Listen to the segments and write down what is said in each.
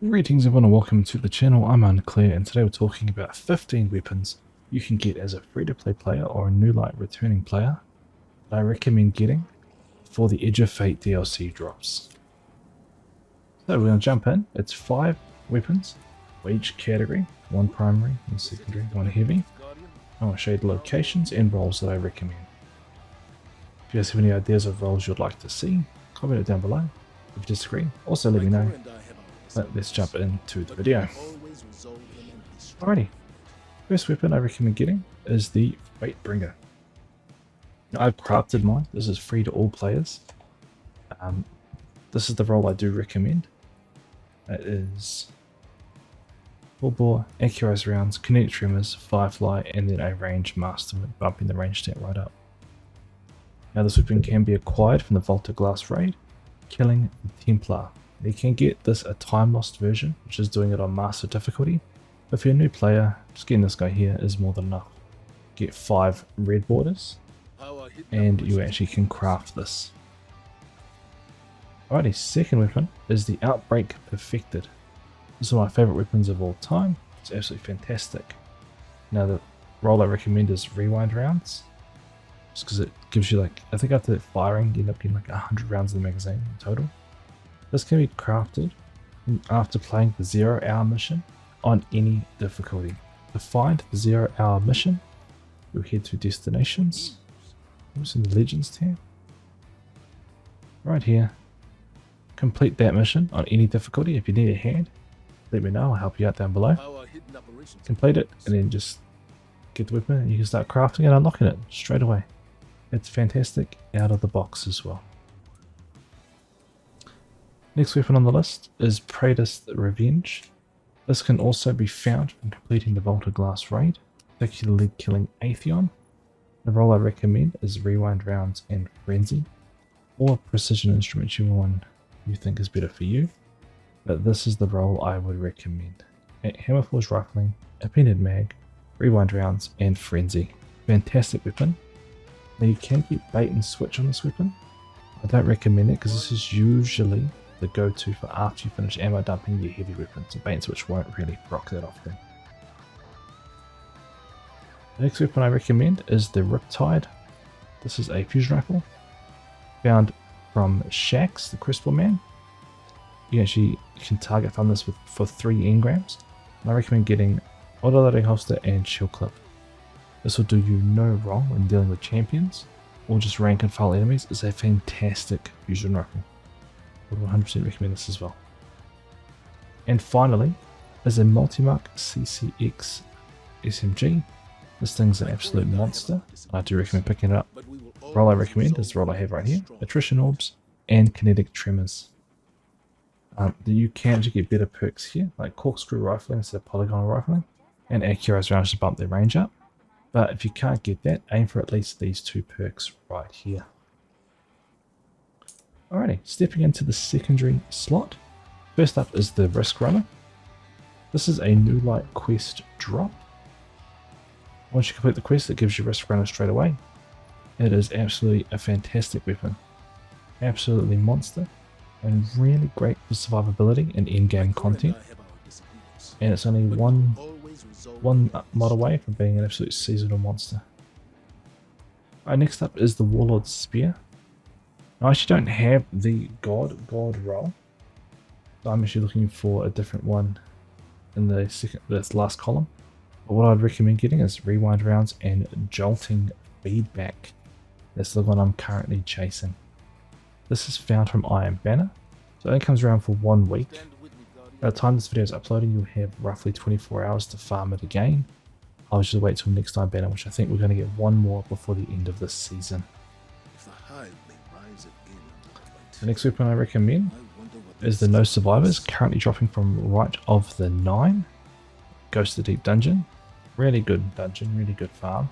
Greetings everyone and welcome to the channel. I'm Unclear and today we're talking about 15 weapons you can get as a free-to-play player or a new light returning player that I recommend getting for the Edge of Fate DLC drops. So we're going to jump in. It's 5 weapons for each category, 1 primary, 1 secondary, 1 heavy. I want to show you the locations and roles that I recommend. If you guys have any ideas of roles you'd like to see, comment it down below. If you disagree, also let me know. But let's jump into the video. Alrighty, first weapon I recommend getting is the Fatebringer. Now, I've crafted mine. This is free to all players. This is the role I do recommend. It is full bore, accurized rounds, kinetic tremors, firefly, and then a range master, bumping the range stat right up. Now this weapon can be acquired from the Vault of Glass raid, killing the Templar. You can get this a time lost version, which is doing it on master difficulty. But if you're a new player, just getting this guy here is more than enough. Get 5 red borders, and you actually can craft this. Alrighty, second weapon is the Outbreak Perfected. This is one of my favourite weapons of all time. It's absolutely fantastic. Now the role I recommend is rewind rounds, just because it gives you I think after firing you end up getting 100 rounds in the magazine in total. This can be crafted after playing the 0 hour mission on any difficulty. To find the 0 hour mission, you'll head to Destinations. What's in the Legends tab? Right here. Complete that mission on any difficulty. If you need a hand, let me know. I'll help you out down below. Complete it and then just get the weapon and you can start crafting and unlocking it straight away. It's fantastic out of the box as well. Next weapon on the list is Praetor's Revenge. This can also be found from completing the Vault of Glass raid, particularly killing Atheon. The role I recommend is Rewind Rounds and Frenzy, or Precision Instruments, whichever one you think is better for you. But this is the role I would recommend. Hammerforge Rifling, Appended Mag, Rewind Rounds, and Frenzy. Fantastic weapon. Now you can get bait and switch on this weapon. I don't recommend it because this is usually the go-to for after you finish ammo dumping your heavy weapons. So bait and switch won't really proc that often. The next weapon I recommend is the Riptide. This is a fusion rifle found from Shax, the Crystal Man. You can target fund this for 3 engrams. And I recommend getting autoloading holster and shield clip. This will do you no wrong when dealing with champions or just rank and file enemies. It's a fantastic fusion rifle. I would 100% recommend this as well. And finally is a Multimark CCX SMG. This thing's an absolute monster. I do recommend picking it up. The role I recommend is the role I have right here: Attrition Orbs and Kinetic Tremors. You can actually get better perks here, like Corkscrew Rifling instead of Polygonal Rifling, and Accurized Rounds to bump their range up. But if you can't get that, aim for at least these 2 perks right here. Alrighty, stepping into the secondary slot. First up is the Risk Runner. This is a new light quest drop. Once you complete the quest, it gives you Risk Runner straight away. It is absolutely a fantastic weapon. Absolutely monster. And really great for survivability and in-game content. And it's only one mod away from being an absolute seasonal monster. Alright, next up is the Warlord's Spear. I actually don't have the God role, so I'm actually looking for a different one in this last column. But what I'd recommend getting is Rewind Rounds and Jolting Feedback. That's the one I'm currently chasing. This is found from Iron Banner, so it comes around for 1 week. By the time this video is uploading, you'll have roughly 24 hours to farm it again. I'll just wait till next Iron Banner, which I think we're going to get 1 more before the end of this season. The next weapon I recommend is the No Survivors, currently dropping from Right of the Nine. Ghost of the Deep Dungeon. Really good dungeon, really good farm.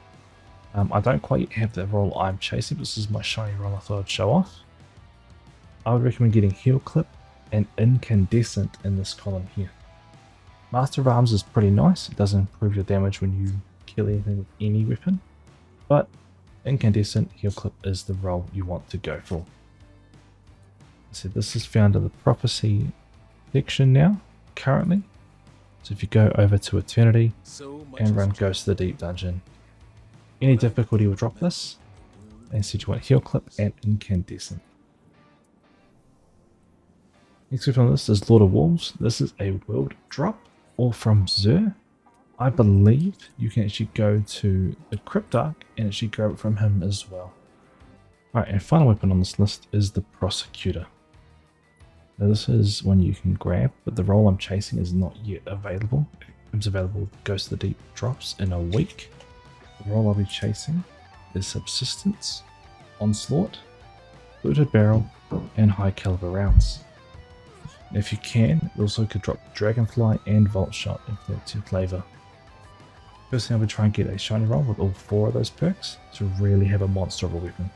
I don't quite yet have the role I'm chasing, but this is my shiny role I thought I'd show off. I would recommend getting Heal Clip and Incandescent in this column here. Master of Arms is pretty nice. It does improve your damage when you kill anything with any weapon. But Incandescent Heal Clip is the role you want to go for. So this is found in the prophecy section now. currently. So if you go over to Eternity and run Ghost of the Deep dungeon, any difficulty will drop this. And instead you want Heal Clip and Incandescent. Next up on this is Lord of Wolves. This is a world drop, all from Zur. I believe you can actually go to the Cryptarch and actually grab it from him as well. Alright, and final weapon on this list is the Prosecutor. Now this is one you can grab, but the role I'm chasing is not yet available. It becomes available with Ghost of the Deep drops in a week. The role I'll be chasing is Subsistence, Onslaught, Looted Barrel, and High Caliber rounds. If you can, you also could drop Dragonfly and Vault Shot if that's your flavour. First thing I would try and get a shiny roll with all 4 of those perks to really have a monster of a weapon.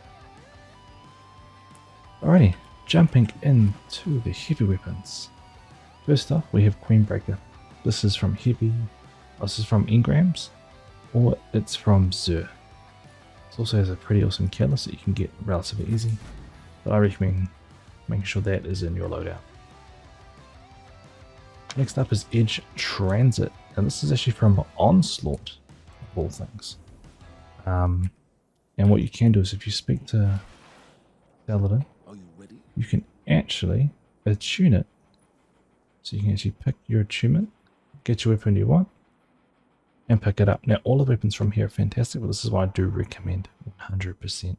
Alrighty, jumping into the heavy weapons. First up we have Queenbreaker. This is from Engrams, or it's from Zur. It also has a pretty awesome catalyst that you can get relatively easy, but I recommend making sure that is in your loadout. Next up is Edge Transit, and this is actually from Onslaught, of all things. And what you can do is if you speak to Saladin, you can actually attune it. So you can actually pick your attunement, get your weapon you want, and pick it up. Now all the weapons from here are fantastic, but this is why I do recommend 100%.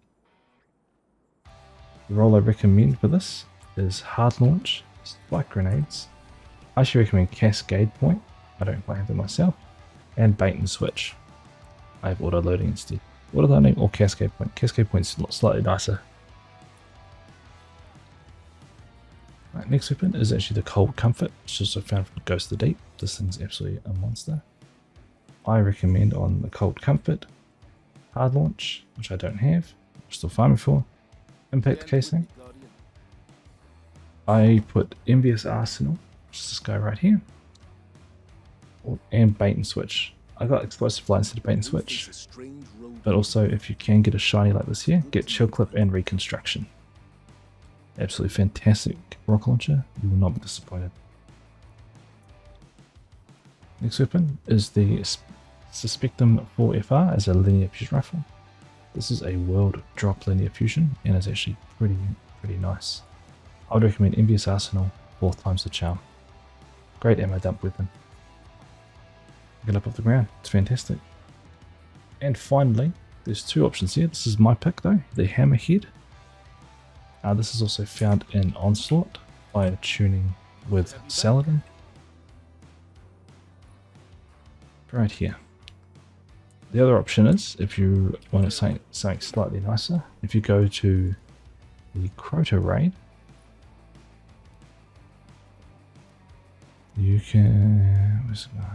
The role I recommend for this is Hard Launch, Spike Grenades. I actually recommend Cascade Point, I don't quite have it myself, and Bait and Switch. I have auto loading instead. Auto loading or Cascade Point. Cascade Point's slightly nicer. Right, next weapon is actually the Cold Comfort, which is also found from Ghost of the Deep. This thing's absolutely a monster. I recommend on the Cold Comfort, Hard Launch, which I don't have, I'm still farming for, Impact Casing. I put Envious Arsenal, which is this guy right here, and Bait and Switch. I got Explosive Fly instead of Bait and Switch, but also if you can get a shiny like this here, get Chill Clip and Reconstruction. Absolutely fantastic rock launcher, you will not be disappointed. Next weapon is the Suspectum 4FR as a linear fusion rifle. This is a world drop linear fusion and is actually pretty nice. I would recommend Envious Arsenal 4 times the charm. Great ammo dump weapon. Get up off the ground, it's fantastic. And finally, there's 2 options here. This is my pick though, the Hammerhead. This is also found in Onslaught by tuning with Saladin. Right here. The other option is, if you want something slightly nicer, if you go to the Crota raid, you can... where's it going?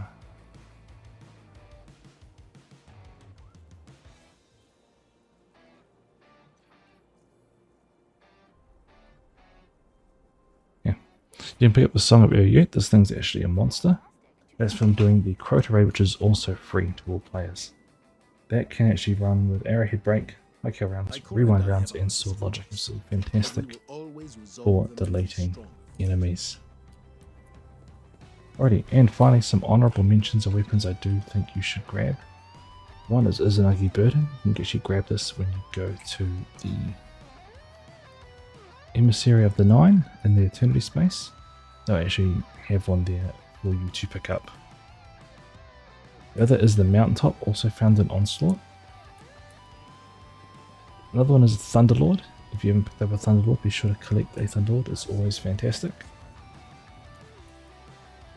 You can pick up the Song of Urut. This thing's actually a monster. That's from doing the Crota raid, which is also free to all players. That can actually run with Arrowhead Break, High Kill rounds, Rewind rounds, and Sword Logic. It's fantastic for deleting enemies. Alrighty, and finally some honourable mentions of weapons I do think you should grab. One is Izanagi Burden. You can actually grab this when you go to the Emissary of the Nine in the Eternity space. They'll actually have one there for you to pick up. The other is the Mountaintop, also found in Onslaught. Another one is Thunderlord. If you haven't picked up a Thunderlord, be sure to collect a Thunderlord, it's always fantastic.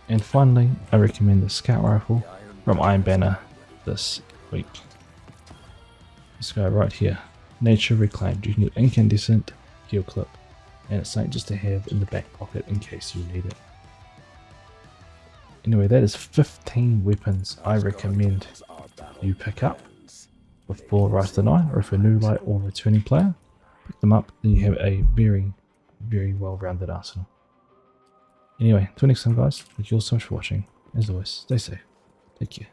And finally, I recommend the Scout Rifle from Iron Banner this week. This guy right here, Nature Reclaimed. You can get Incandescent, Heal Clip, and it's something just to have in the back pocket in case you need it. Anyway, that is 15 weapons I recommend you pick up before Rise of the Nine, or if you're a new light or returning player, pick them up, then you have a very well-rounded arsenal. Anyway, until next time guys, thank you all so much for watching. As always, stay safe, take care.